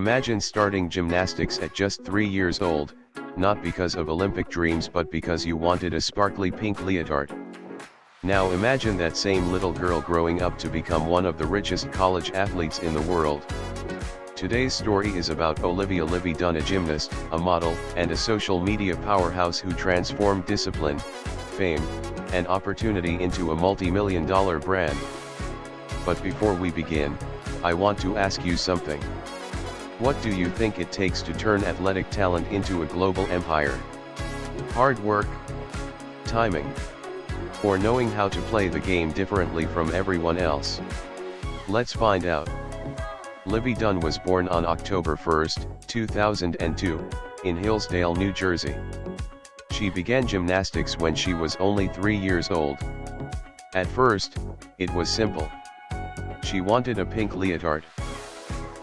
Imagine starting gymnastics at just 3 years old, not because of Olympic dreams but because you wanted a sparkly pink leotard. Now imagine that same little girl growing up to become one of the richest college athletes in the world. Today's story is about Olivia Dunne, a gymnast, a model, and a social media powerhouse who transformed discipline, fame, and opportunity into a multi-million-dollar brand. But before we begin, I want to ask you something. What do you think it takes to turn athletic talent into a global empire? Hard work? Timing? Or knowing how to play the game differently from everyone else? Let's find out. Olivia Dunne was born on October 1, 2002, in Hillsdale, New Jersey. She began gymnastics when she was only 3 years old. At first, it was simple. She wanted a pink leotard.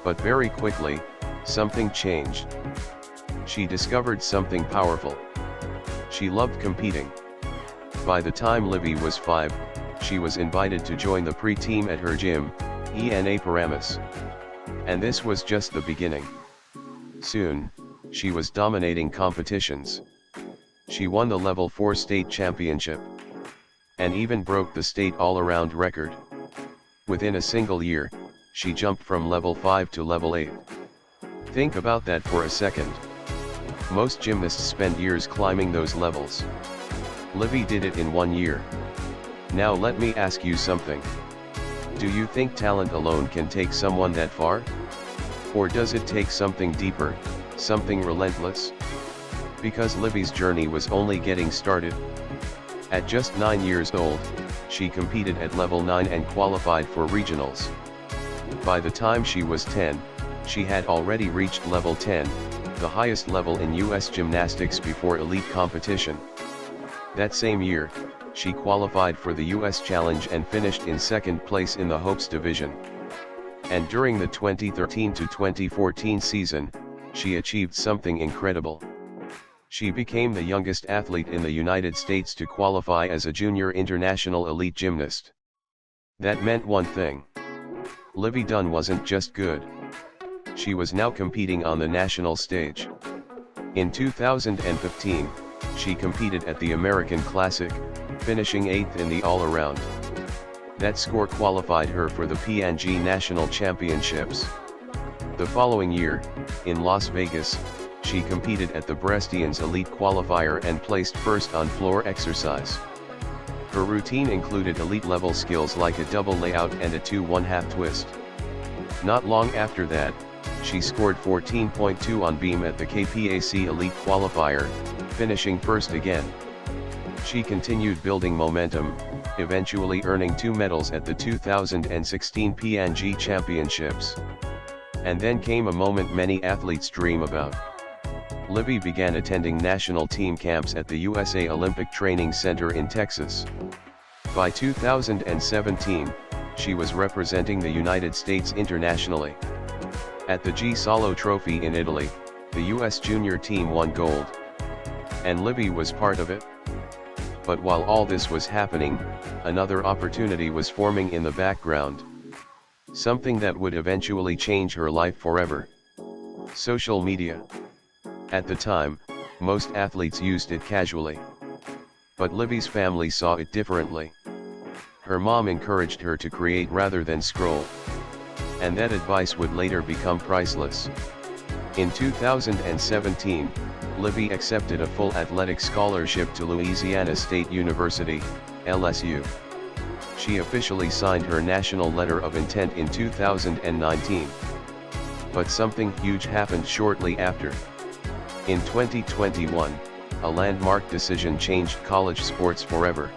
But very quickly, something changed. She discovered something powerful. She loved competing. By the time Livy was 5, she was invited to join the pre-team at her gym, apoorvu. And this was just the beginning. Soon, she was dominating competitions. She won the Level 4 state championship. And even broke the state all-around record. Within a single year, she jumped from level 5 to level 8. Think about that for a second. Most gymnasts spend years climbing those levels. Livy did it in 1 year. Now let me ask you something. Do you think talent alone can take someone that far? Or does it take something deeper, something relentless? Because Livy's journey was only getting started. At just 9 years old, she competed at level 9 and qualified for regionals. By the time she was 10, she had already reached level 10, the highest level in US gymnastics before elite competition. That same year, she qualified for the US Challenge and finished in second place in the Hopes division. And during the 2013 to 2014 season, she achieved something incredible. She became the youngest athlete in the United States to qualify as a junior international elite gymnast. That meant one thing. Olivia Dunne wasn't just good. She was now competing on the national stage. In 2015, she competed at the American Classic, finishing 8th in the all-around. That score qualified her for the P&G National Championships. The following year, in Las Vegas, she competed at the Brestians Elite Qualifier and placed first on floor exercise. Her routine included elite-level skills like a double layout and a 2-1/2 twist. Not long after that, she scored 14.2 on beam at the KPAC Elite Qualifier, finishing first again. She continued building momentum, eventually earning 2 medals at the 2016 P&G Championships. And then came a moment many athletes dream about. Livy began attending national team camps at the USA Olympic Training Center in Texas. By 2017, she was representing the United States internationally. At the G Solo Trophy in Italy, the US junior team won gold. And Livy was part of it. But while all this was happening, another opportunity was forming in the background. Something that would eventually change her life forever. Social media. At the time, most athletes used it casually. But Livy's family saw it differently. Her mom encouraged her to create rather than scroll. And that advice would later become priceless. In 2017, Livy accepted a full athletic scholarship to Louisiana State University, LSU. She officially signed her national letter of intent in 2019. But something huge happened shortly after. In 2021, a landmark decision changed college sports forever.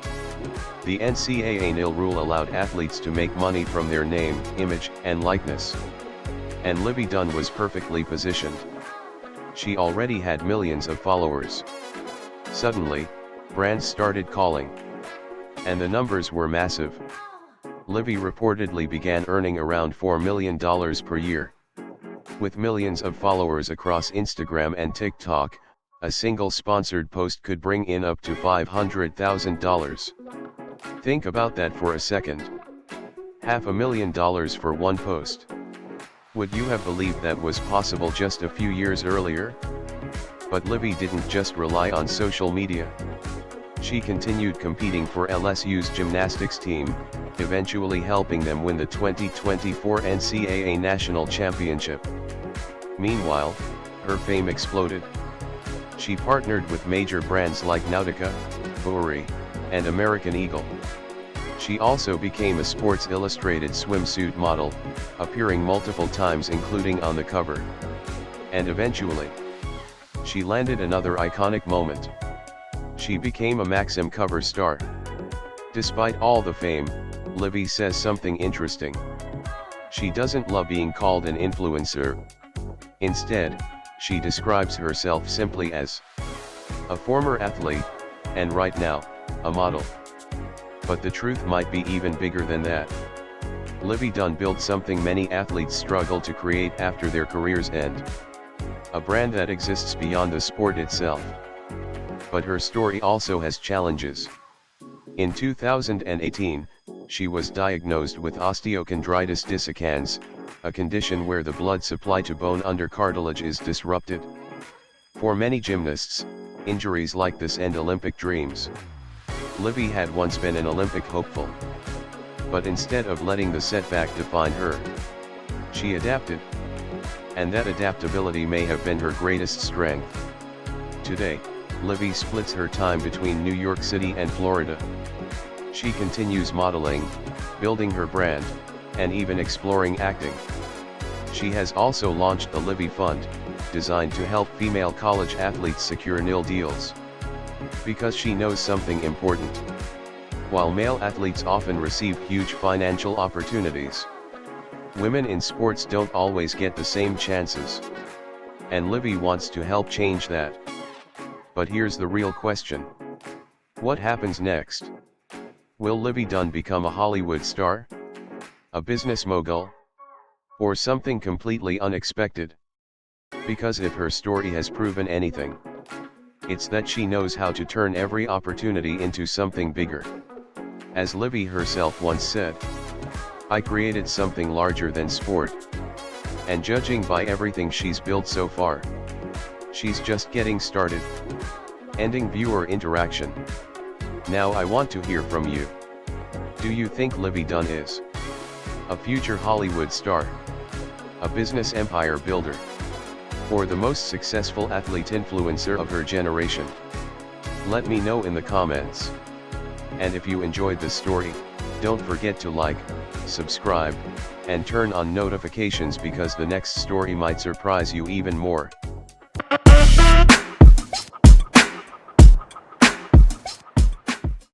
The NCAA NIL rule allowed athletes to make money from their name, image, and likeness. And Olivia Dunne was perfectly positioned. She already had millions of followers. Suddenly, brands started calling. And the numbers were massive. Livy reportedly began earning around $4 million per year. With millions of followers across Instagram and TikTok, a single sponsored post could bring in up to $500,000. Think about that for a second. $500,000 for one post. Would you have believed that was possible just a few years earlier? But Livy didn't just rely on social media. She continued competing for LSU's gymnastics team, eventually helping them win the 2024 NCAA National Championship. Meanwhile, her fame exploded. She partnered with major brands like Nautica, Bowery, and American Eagle. She also became a Sports Illustrated swimsuit model, appearing multiple times including on the cover. And eventually, she landed another iconic moment. She became a Maxim cover star. Despite all the fame, Livy says something interesting. She doesn't love being called an influencer. Instead, she describes herself simply as a former athlete, and right now, a model. But the truth might be even bigger than that. Olivia Dunne built something many athletes struggle to create after their careers end. A brand that exists beyond the sport itself. But her story also has challenges. In 2018, she was diagnosed with osteochondritis dissecans, a condition where the blood supply to bone under cartilage is disrupted. For many gymnasts, injuries like this end Olympic dreams. Livy had once been an Olympic hopeful. But instead of letting the setback define her, she adapted. And that adaptability may have been her greatest strength. Today, Livy splits her time between New York City and Florida. She continues modeling, building her brand, and even exploring acting. She has also launched the Livy Fund, designed to help female college athletes secure NIL deals. Because she knows something important. While male athletes often receive huge financial opportunities, women in sports don't always get the same chances. And Livy wants to help change that. But here's the real question. What happens next? Will Livy Dunne become a Hollywood star? A business mogul? Or something completely unexpected? Because if her story has proven anything, it's that she knows how to turn every opportunity into something bigger. As Livy herself once said, "I created something larger than sport." And judging by everything she's built so far, she's just getting started. Ending viewer interaction. Now I want to hear from you. Do you think Livy Dunne is a future Hollywood star, a business empire builder, or the most successful athlete influencer of her generation? Let me know in the comments. And if you enjoyed this story, don't forget to like, subscribe, and turn on notifications because the next story might surprise you even more.